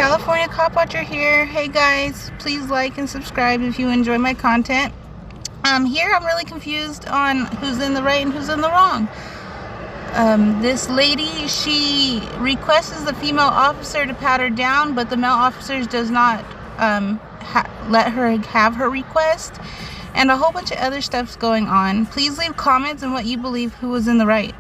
California Cop Watcher here. Hey guys, please like and subscribe if you enjoy my content. Here I'm really confused on who's in the right and who's in the wrong. This lady, she requests the female officer to pat her down, but the male officers does not let her have her request, and a whole bunch of other stuff's going on. Please leave comments on what you believe who was in the right.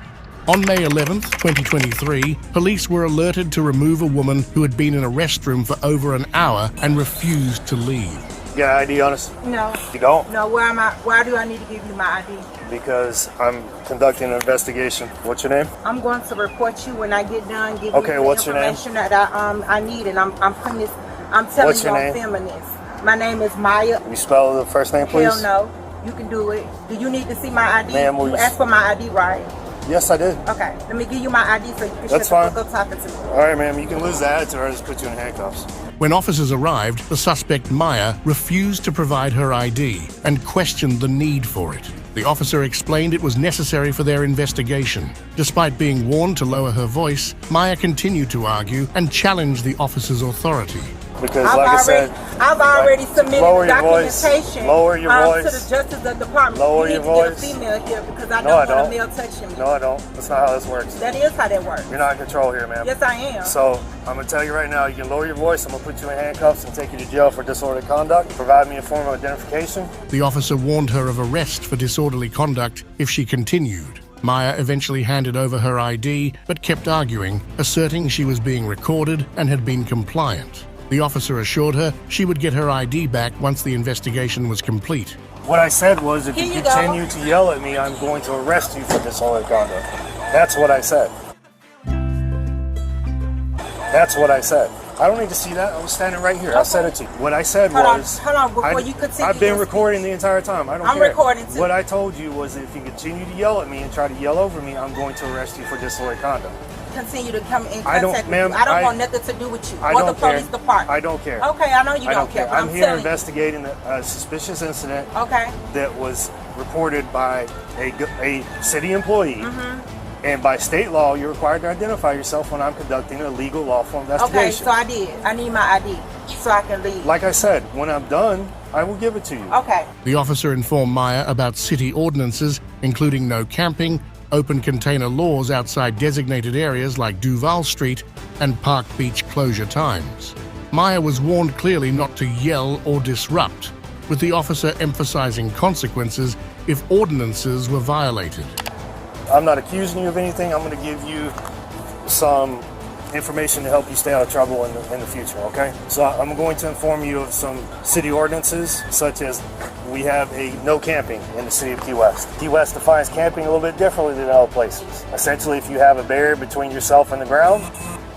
On May 11th, 2023, police were alerted to remove a woman who had been in a restroom for over an hour and refused to leave. You got an ID on us? No. You don't? No, where am I? Why do I need to give you my ID? Because I'm conducting an investigation. What's your name? I'm going to report you when I get done. Give Okay, you the what's your name? information that I need, and I'm putting this. I'm telling What's you your I'm name? filming this. My name is Maya. You spell the first name, please? Hell no. You can do it. Do you need to see my ID? Ma'am, will you you asked for my ID, right? Yes, I did. Okay. Let me give you my ID so you can That's shut the fine. fuck up talking to me. All right, ma'am. You can lose the attitude or I'll just put you in handcuffs. When officers arrived, the suspect, Maya, refused to provide her ID and questioned the need for it. The officer explained it was necessary for their investigation. Despite being warned to lower her voice, Maya continued to argue and challenge the officer's authority. Because, I've already submitted documentation Lower your voice. to the Justice Department. Lower your voice. You need to get a female here because I No, don't I want a don't. male touching me. No, I don't. That's not how this works. That is how that works. You're not in control here, ma'am. Yes, I am. So, I'm going to tell you right now, you can lower your voice. I'm going to put you in handcuffs and take you to jail for disorderly conduct. Provide me a form of identification. The officer warned her of arrest for disorderly conduct if she continued. Maya eventually handed over her ID, but kept arguing, asserting she was being recorded and had been compliant. The officer assured her she would get her ID back once the investigation was complete. What I said was, if you Here you continue to yell at me, I'm going to arrest you for disorderly conduct. That's what I said. That's what I said. I don't need to see that. I was standing right here. I said it to you. What I said was... Hold on, before you continue. I've been recording the entire time. I don't care. I'm recording too. What I told you was, if you continue to yell at me and try to yell over me, I'm going to arrest you for disorderly conduct. Continue to come in I don't, contact with ma'am, you. I don't want nothing to do with you I or don't the police care. department. I don't care. Okay, I know you I don't care. But I'm here telling investigating a suspicious incident Okay. that was reported by a city employee. And by state law, you're required to identify yourself when I'm conducting a legal, lawful investigation. Okay, so I did. I need my ID so I can leave. Like I said, when I'm done, I will give it to you. Okay. The officer informed Maya about city ordinances, including no camping, open container laws outside designated areas like Duval Street, and Park Beach closure times. Maya was warned clearly not to yell or disrupt, with the officer emphasizing consequences if ordinances were violated. I'm not accusing you of anything. I'm going to give you some information to help you stay out of trouble in the future, okay? So I'm going to inform you of some city ordinances, such as we have a no camping in the city of Key West. Key West defines camping a little bit differently than other places. Essentially, if you have a barrier between yourself and the ground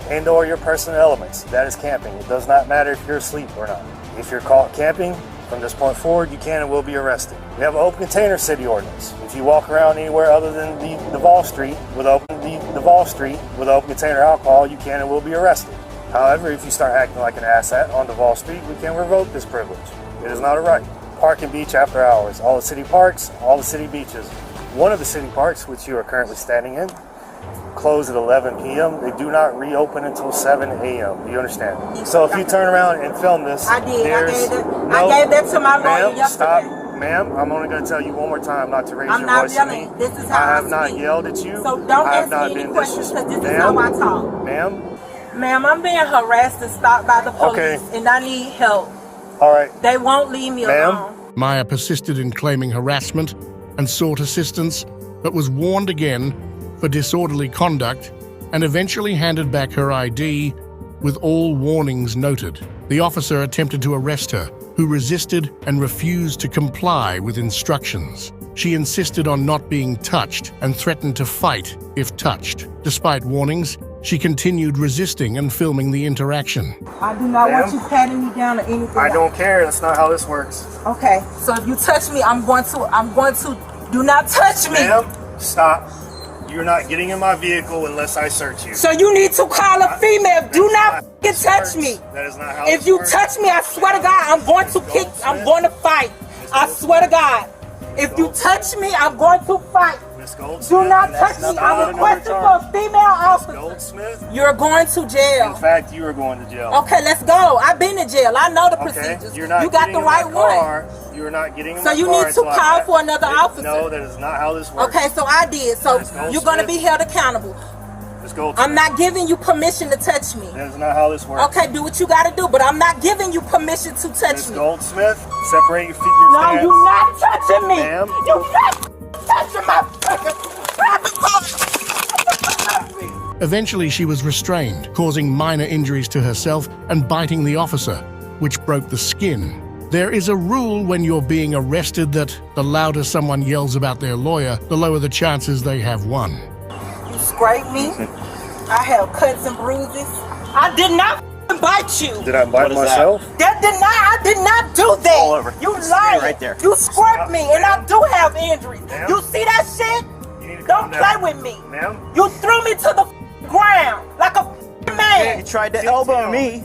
and or your personal elements, that is camping. It does not matter if you're asleep or not. If you're caught camping, from this point forward, you can and will be arrested. We have an open container city ordinance. If you walk around anywhere other than the Duval Street with open container alcohol, you can and will be arrested. However, if you start acting like an asshat on Duval Street, we can revoke this privilege. It is not a right. Park and beach after hours. All the city parks, all the city beaches. One of the city parks, which you are currently standing in, close at 11 p.m. They do not reopen until 7 a.m. Do you understand? So if you turn around and film this, I did. I gave that to my lawyer yesterday. Stop. Ma'am, I'm only going to tell you one more time not to raise your voice at me. This is how I have not yelled at you. So don't I have ask me any questions because this is how I talk. Ma'am? Ma'am, I'm being harassed and stopped by the police, and I need help. All right. They won't leave me alone. Maya persisted in claiming harassment and sought assistance, but was warned again for disorderly conduct and eventually handed back her ID with all warnings noted. The officer attempted to arrest her, who resisted and refused to comply with instructions. She insisted on not being touched and threatened to fight if touched. Despite warnings, she continued resisting and filming the interaction. I do not want you patting me down or anything. I don't care. That's not how this works. Okay, so if you touch me, I'm going to, do not touch me. Ma'am, stop. You're not getting in my vehicle unless I search you. So you need to call a female. Do not fucking touch me. That is not how If you touch me, I swear to God, I'm going to kick, I'm going to fight. I swear to God. If you touch me, I'm going to fight. Miss Goldsmith. Do not and that's touch me. nothing I'm but another requesting for charge. a female Miss officer. Goldsmith. You're going to In jail. fact, you are going to jail. Okay, let's go. I've been to jail. I know the Okay, procedures. you're not You got getting the in right my one. car. You are not getting in So my you car need to until I call have- for another officer. No, that is not how this works. Okay, so I did. So Miss Goldsmith. you're going to be held accountable. Miss Goldsmith. I'm not giving you permission to touch me. That is not how this works. Okay, do what you got to do, but I'm not giving you permission to touch Miss me. Goldsmith, separate your feet. Your No, hands. you're not touching me. Ma'am. You're not touching my fucking private property. Eventually, she was restrained, causing minor injuries to herself and biting the officer, which broke the skin. There is a rule when you're being arrested that the louder someone yells about their lawyer, the lower the chances they have won. You scraped me. I have cuts and bruises. I did not bite you. Did I bite What is myself? I did not do that. All over. You Stay lying. right there. You scraped me, and I do have injuries. Ma'am? You see that shit? You need to Don't calm play down. with me. Ma'am? You threw me to the ground like a man. You tried to elbow me.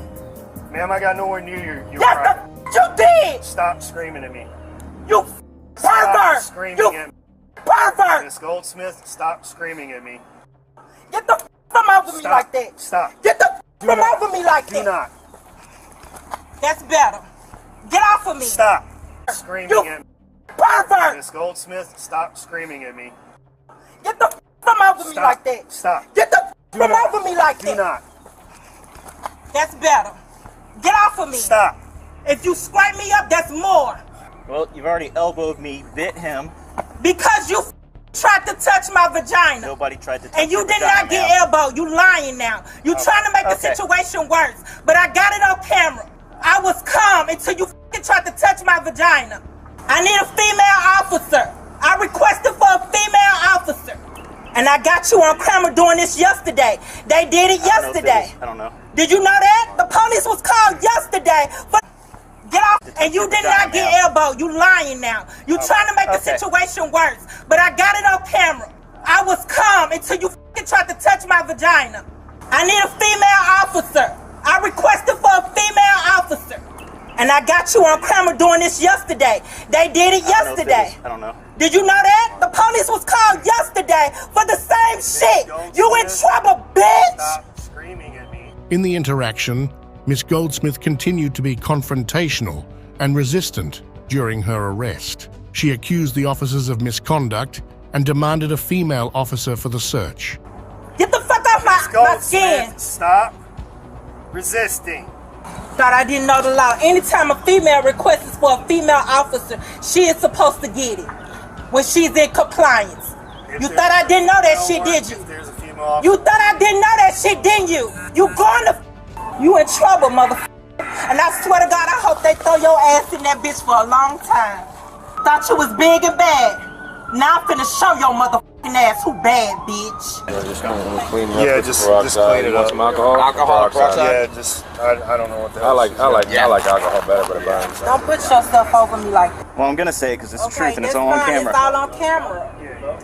Ma'am, I got nowhere near your Yes, private. you did. Stop screaming at me. You Stop pervert. screaming You at me. pervert. Miss Goldsmith, stop screaming at me. Get the from over me Stop. like that. Stop. Get the Do from not. over me like Do that. not. That's better. Get off of me. Stop screaming You at me. pervert. Miss Goldsmith, stop screaming at me. Get the from over me Stop. like that. Stop. Get the Do from not. over me like Do that. not. That's better. Get off of me. Stop. If you scrape me up, that's more. Well, you've already elbowed me, bit him. Because you tried to touch my vagina. Nobody tried to touch And you your did vagina, not get ma'am. elbowed. You lying now. You trying to make the Okay. situation worse. But I got it on camera. I was calm until you tried to touch my vagina. I need a female officer. I requested for a female officer. And I got you on camera doing this yesterday. They did it yesterday. I don't know. Did you know that? The police was called yesterday for get off, and you did not get elbowed. You lying now. You trying to make the Okay. situation worse. But I got it on camera. I was calm until you tried to touch my vagina. I need a female officer. I requested for a female officer. And I got you on camera doing this yesterday. They did it yesterday. I don't know. Did you know that? The police was called yesterday for the same shit. You in trouble, bitch. Stop screaming at me. In the interaction, Miss Goldsmith continued to be confrontational and resistant during her arrest. She accused the officers of misconduct and demanded a female officer for the search. Get the fuck off my skin. Goldsmith, stop resisting. Thought I didn't know the law. Anytime a female requests for a female officer, she is supposed to get it when she's in compliance. You thought I didn't know that shit, did you? If there's a female officer, You thought I didn't know that shit, didn't you? You going to you in trouble, motherfucker. And I swear to God, I hope they throw your ass in that bitch for a long time. Thought you was big and bad. Now I'm finna show your motherfucking ass who bad, bitch. yeah, just clean it up. Some alcohol? Alcohol, Yeah, just I don't know what that. I like alcohol better, but it burns. Don't put yourself over me like that. Well, I'm gonna say it because it's the truth and it's that's all on fine. camera. It's all on camera.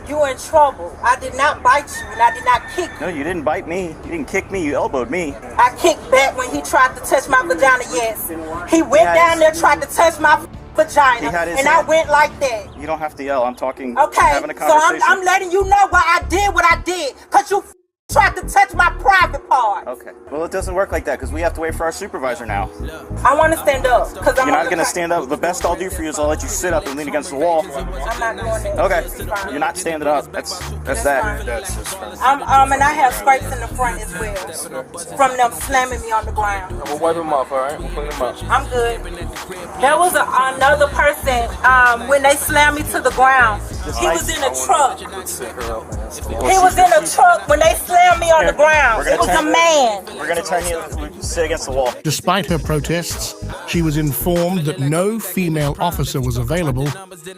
You in trouble. I did not bite you and I did not kick you. No, you didn't bite me. You didn't kick me. You elbowed me. I kicked back when he tried to touch my vagina, yes. He went had down his- there, tried to touch my vagina, He had his and I hand- went like that. You don't have to yell. I'm talking. Okay, Having a so conversation. I'm letting you know why I did what I did, because you tried to touch my private part. Okay. Well, it doesn't work like that because we have to wait for our supervisor now. I want to stand up, because I'm You're on not the gonna clock. stand up. The best I'll do for you is I'll let you sit up and lean against the wall. I'm not doing that. Okay. It's fine. You're not standing up. That's That's that. fine. That's just fine. And I have scrapes in the front as well, from them slamming me on the ground. We'll wipe them off, all right? We'll clean them up. I'm good. There was another person, when they slammed me to the ground, he was in a truck. He was in a truck when they slammed me on the ground. We're gonna It was a turn- man. We're gonna turn you. Sit against the wall. Despite her protests, she was informed that no female officer was available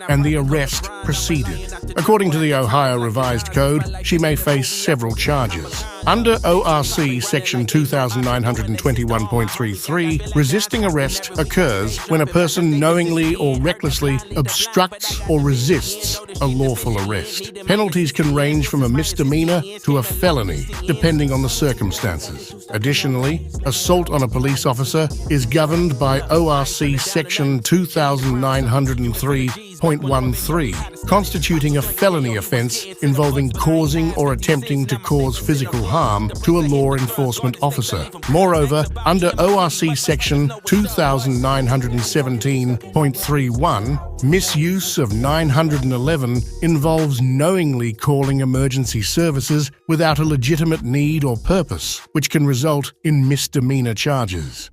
and the arrest proceeded. According to the Ohio Revised Code, she may face several charges. Under ORC Section 2921.33, resisting arrest occurs when a person knowingly or recklessly obstructs or resists a lawful arrest. Penalties can range from a misdemeanor to a felony, depending on the circumstances. Additionally, assault on a police officer is governed by ORC Section 2903 9.13, constituting a felony offence involving causing or attempting to cause physical harm to a law enforcement officer. Moreover, under ORC Section 2917.31, misuse of 911 involves knowingly calling emergency services without a legitimate need or purpose, which can result in misdemeanor charges.